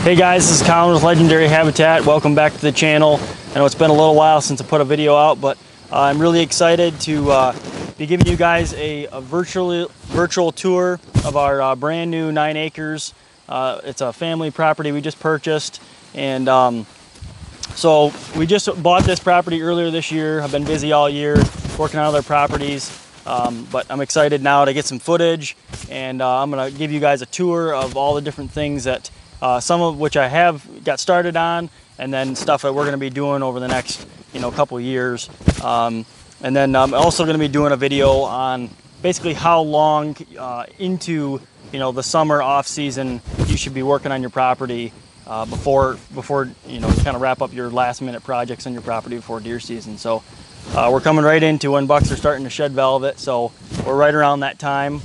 Hey guys, this is Colin with Legendary Habitat. Welcome back to the channel. I know it's been a little while since I put a video out, but I'm really excited to be giving you guys a virtual tour of our brand new 9 acres. It's a family property we just purchased, and so we just bought this property earlier this year. I've been busy all year working on other properties, but I'm excited now to get some footage, and I'm going to give you guys a tour of all the different things that some of which I have got started on, and then stuff that we're going to be doing over the next couple of years. And then I'm also going to be doing a video on basically how long into the summer off season you should be working on your property before you kind of wrap up your last minute projects on your property before deer season. So we're coming right into when bucks are starting to shed velvet, so we're right around that time.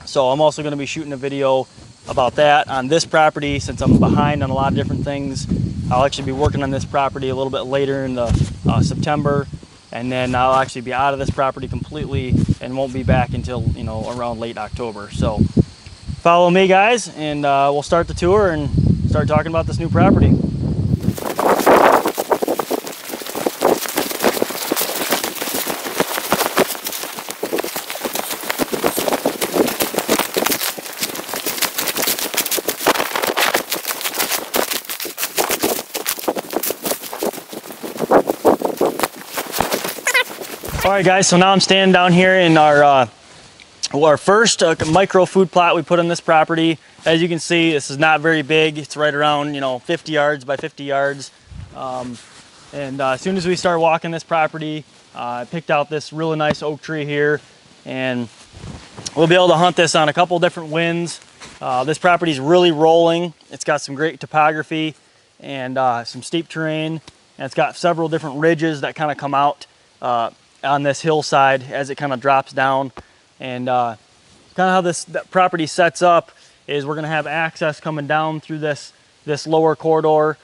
So I'm also going to be shooting a video about that on this property. Since I'm behind on a lot of different things, I'll actually be working on this property a little bit later in the September, and then I'll actually be out of this property completely and won't be back until around late October. So follow me guys, and we'll start the tour and start talking about this new property. All right guys, so now I'm standing down here in our first micro food plot we put on this property. As you can see, this is not very big. It's right around 50 yards by 50 yards. As soon as we start walking this property, I picked out this really nice oak tree here, and we'll be able to hunt this on a couple different winds. This property is really rolling. It's got some great topography and some steep terrain, and it's got several different ridges that kind of come out on this hillside as it kind of drops down. And kind of how this property sets up is we're going to have access coming down through this lower corridor,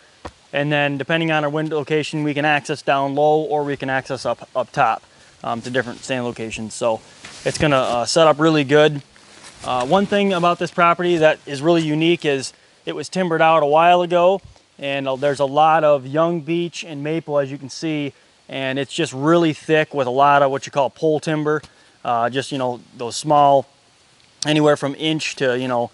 and then depending on our wind location, we can access down low or we can access up top to different stand locations. So it's going to set up really good. One thing about this property that is really unique is it was timbered out a while ago, and there's a lot of young beech and maple, as you can see, and it's just really thick with a lot of what you call pole timber. Just those small, anywhere from inch to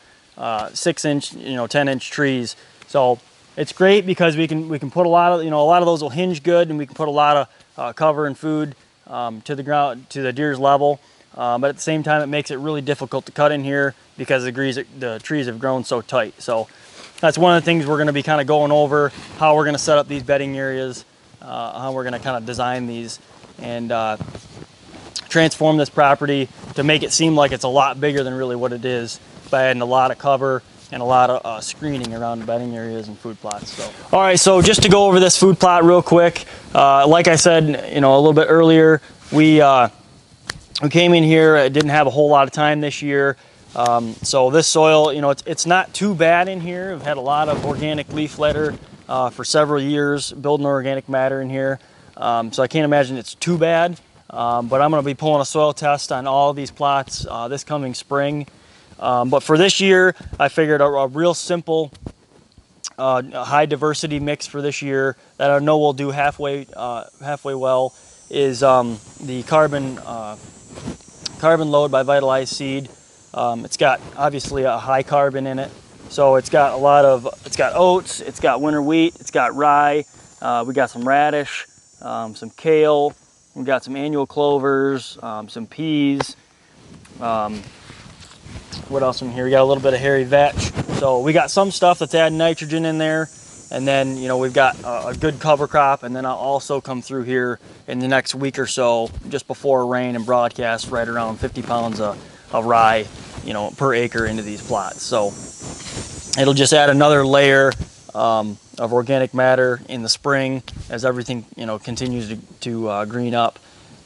6 inch, 10 inch trees. So it's great because we can put a lot of those will hinge good, and we can put a lot of cover and food to the ground, to the deer's level. But at the same time, it makes it really difficult to cut in here because the trees have grown so tight. So that's one of the things we're going to be kind of going over, how we're going to set up these bedding areas, how we're going to kind of design these and transform this property to make it seem like it's a lot bigger than really what it is, by adding a lot of cover and a lot of screening around the bedding areas and food plots. So, all right, so just to go over this food plot real quick, like I said, a little bit earlier, we came in here. It didn't have a whole lot of time this year, so this soil, it's not too bad in here. We've had a lot of organic leaf litter for several years, building organic matter in here, so I can't imagine it's too bad. But I'm going to be pulling a soil test on all of these plots this coming spring. But for this year, I figured a real simple high diversity mix for this year that I know will do halfway well is the carbon load by Vitalized Seed. It's got obviously a high carbon in it, so it's got oats, it's got winter wheat, it's got rye, we got some radish, some kale. We've got some annual clovers, some peas. What else in here? We got a little bit of hairy vetch. So we got some stuff that's adding nitrogen in there. And then, we've got a good cover crop. And then I'll also come through here in the next week or so, just before rain, and broadcast right around 50 pounds of rye, per acre into these plots. So it'll just add another layer of organic matter in the spring as everything continues to green up.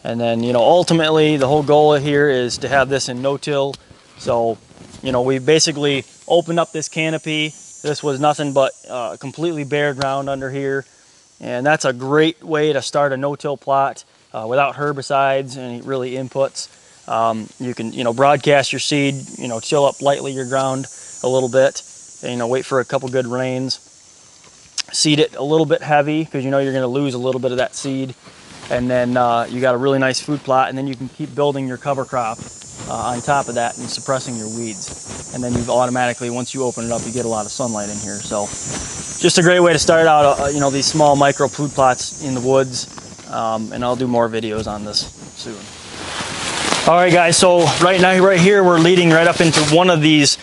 And then ultimately the whole goal here is to have this in no-till. So we basically opened up this canopy. This was nothing but completely bare ground under here, and that's a great way to start a no-till plot without herbicides and really inputs. You can broadcast your seed, till up lightly your ground a little bit, and, you know, wait for a couple good rains. Seed it a little bit heavy because you know you're going to lose a little bit of that seed, and then you got a really nice food plot, and then you can keep building your cover crop on top of that and suppressing your weeds. And then you've automatically, once you open it up, you get a lot of sunlight in here. So just a great way to start out, you know, these small micro food plots in the woods, and I'll do more videos on this soon. All right, guys, so right now, right here, we're leading right up into one of these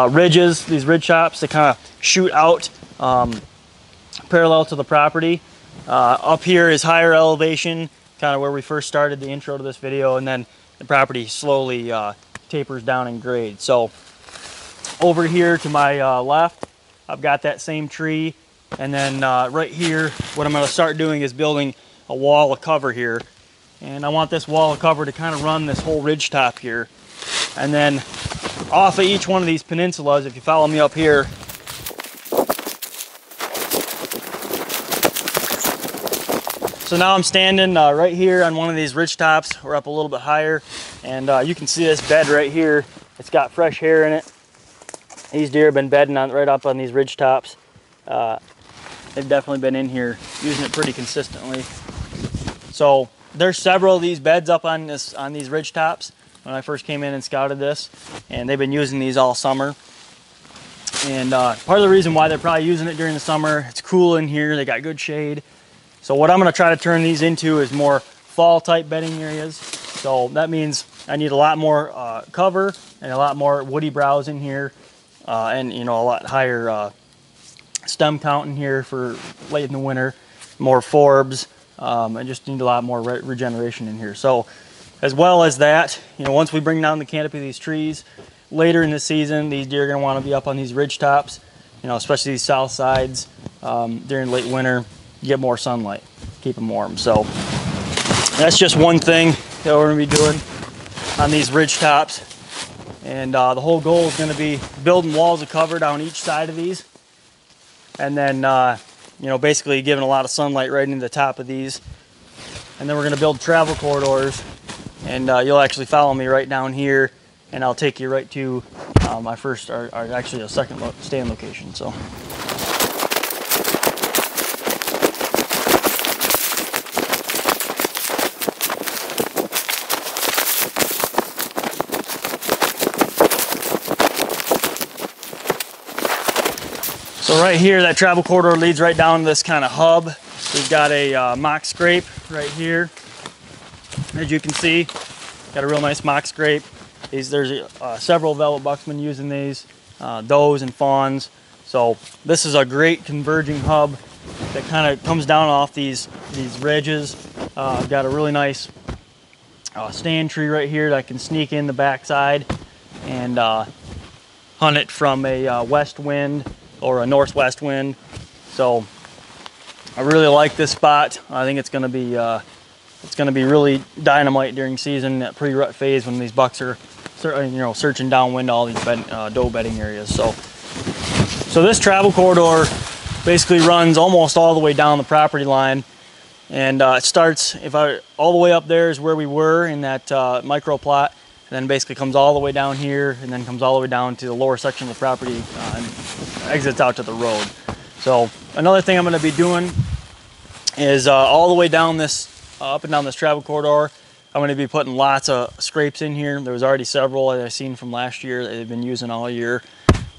ridges, these ridge tops that kind of shoot out parallel to the property. Up here is higher elevation, kind of where we first started the intro to this video, and then the property slowly tapers down in grade. So over here to my left, I've got that same tree, and then right here, what I'm going to start doing is building a wall of cover here. And I want this wall of cover to kind of run this whole ridge top here. And then off of each one of these peninsulas, if you follow me up here, so now I'm standing right here on one of these ridge tops. We're up a little bit higher, and you can see this bed right here. It's got fresh hair in it. These deer have been bedding on right up on these ridge tops. They've definitely been in here using it pretty consistently. So there's several of these beds up on these ridge tops when I first came in and scouted this, and they've been using these all summer. And part of the reason why they're probably using it during the summer, it's cool in here, they got good shade. So what I'm going to try to turn these into is more fall type bedding areas. So that means I need a lot more cover and a lot more woody browse in here, and you know, a lot higher stem count in here for late in the winter, more forbs. I just need a lot more regeneration in here. So as well as that, you know, once we bring down the canopy of these trees, later in the season, these deer are going to want to be up on these ridge tops, you know, especially these south sides during late winter. You get more sunlight, keep them warm. So that's just one thing that we're going to be doing on these ridge tops. And the whole goal is going to be building walls of cover down each side of these. And then, you know, basically giving a lot of sunlight right into the top of these. And then we're going to build travel corridors. And you'll actually follow me right down here, and I'll take you right to my first, or actually a second stand location. So. So right here, that travel corridor leads right down to this kind of hub. We've got a mock scrape right here. As you can see, got a real nice mock scrape. There's several velvet bucksmen using these, does and fawns. So this is a great converging hub that kind of comes down off these ridges. I've got a really nice stand tree right here that I can sneak in the backside and hunt it from a west wind or a northwest wind. So I really like this spot. I think it's going to be really dynamite during season, that pre-rut phase when these bucks are, you know, searching downwind all these doe bedding areas. So this travel corridor basically runs almost all the way down the property line, and it starts all the way up there is where we were in that micro plot, and then basically comes all the way down here, and then comes all the way down to the lower section of the property and exits out to the road. So another thing I'm going to be doing is all the way down this, up and down this travel corridor, I'm going to be putting lots of scrapes in here. There was already several that I've seen from last year that they've been using all year.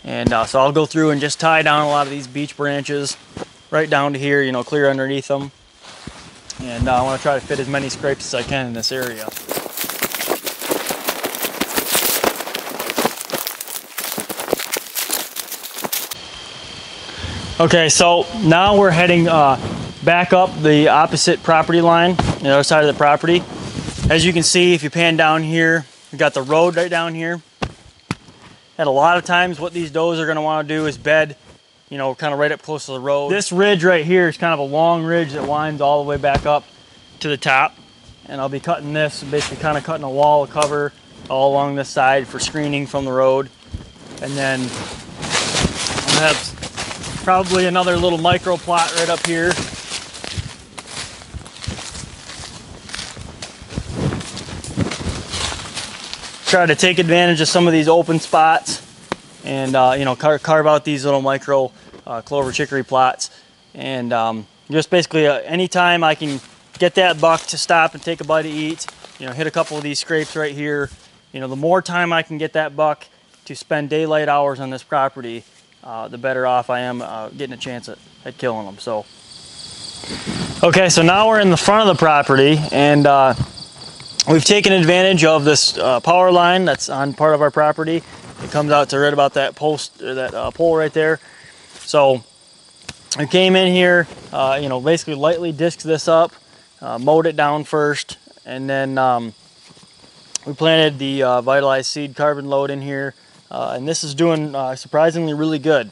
And so I'll go through and just tie down a lot of these beech branches right down to here, you know, clear underneath them. And I want to try to fit as many scrapes as I can in this area. Okay, so now we're heading back up the opposite property line, the other side of the property. As you can see, if you pan down here, we've got the road right down here. And a lot of times what these does are going to want to do is bed, you know, kind of right up close to the road. This ridge right here is kind of a long ridge that winds all the way back up to the top. And I'll be cutting this, basically kind of cutting a wall of cover all along this side for screening from the road. And then I'll have probably another little micro plot right up here. Try to take advantage of some of these open spots and you know, carve out these little micro clover chicory plots, and just basically anytime I can get that buck to stop and take a bite to eat, you know, hit a couple of these scrapes right here. You know, the more time I can get that buck to spend daylight hours on this property, the better off I am getting a chance at killing them. So, okay, so now we're in the front of the property, and we've taken advantage of this power line that's on part of our property. It comes out to right about that post, or that pole right there. So I came in here, you know, basically lightly disked this up, mowed it down first, and then we planted the Vitalized Seed carbon load in here, and this is doing surprisingly really good.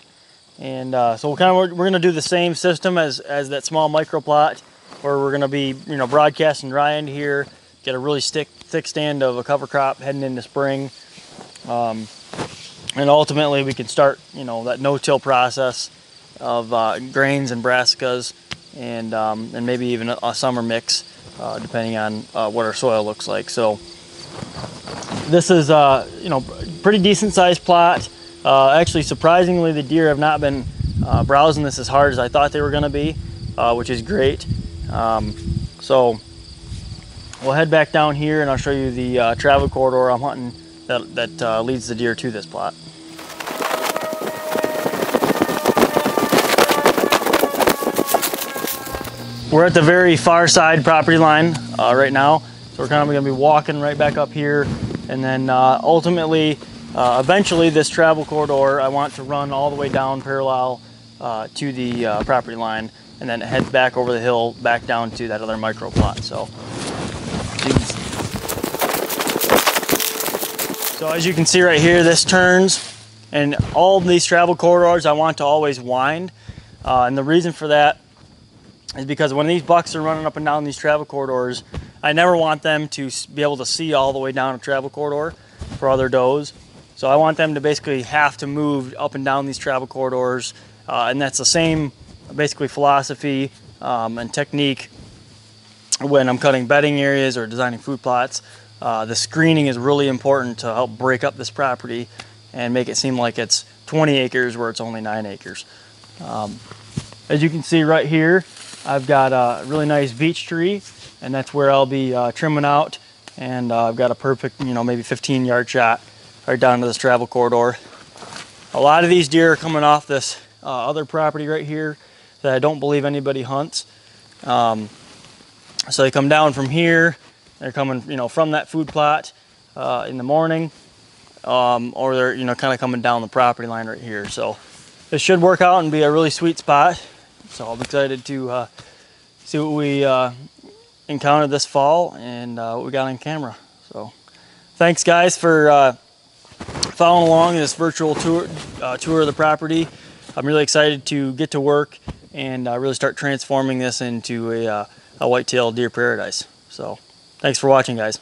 And so we're going to do the same system as that small micro plot, where we're going to be, you know, broadcasting dry into here, get a really thick stand of a cover crop heading into spring, and ultimately we can start, you know, that no-till process of grains and brassicas, and maybe even a summer mix, depending on what our soil looks like. So this is you know, pretty decent sized plot. Actually, surprisingly, the deer have not been browsing this as hard as I thought they were going to be, which is great. So we'll head back down here, and I'll show you the travel corridor I'm hunting that leads the deer to this plot. We're at the very far side property line right now, so we're kind of going to be walking right back up here, and then ultimately, eventually, this travel corridor I want to run all the way down parallel to the property line, and then it heads back over the hill back down to that other micro plot. So as you can see right here, this turns, and all of these travel corridors I want to always wind, and the reason for that is because when these bucks are running up and down these travel corridors, I never want them to be able to see all the way down a travel corridor for other does. So I want them to basically have to move up and down these travel corridors, and that's the same basically philosophy and technique when I'm cutting bedding areas or designing food plots. The screening is really important to help break up this property and make it seem like it's 20 acres where it's only 9 acres. As you can see right here, I've got a really nice beech tree, and that's where I'll be trimming out, and I've got a perfect, you know, maybe 15-yard shot right down to this travel corridor. A lot of these deer are coming off this other property right here that I don't believe anybody hunts. So they come down from here, they're coming, you know, from that food plot in the morning, or they're, you know, kind of coming down the property line right here. So this should work out and be a really sweet spot. So I'm excited to see what we encountered this fall and what we got on camera. So thanks guys for following along this virtual tour of the property. I'm really excited to get to work and really start transforming this into a whitetail deer paradise. So thanks for watching, guys.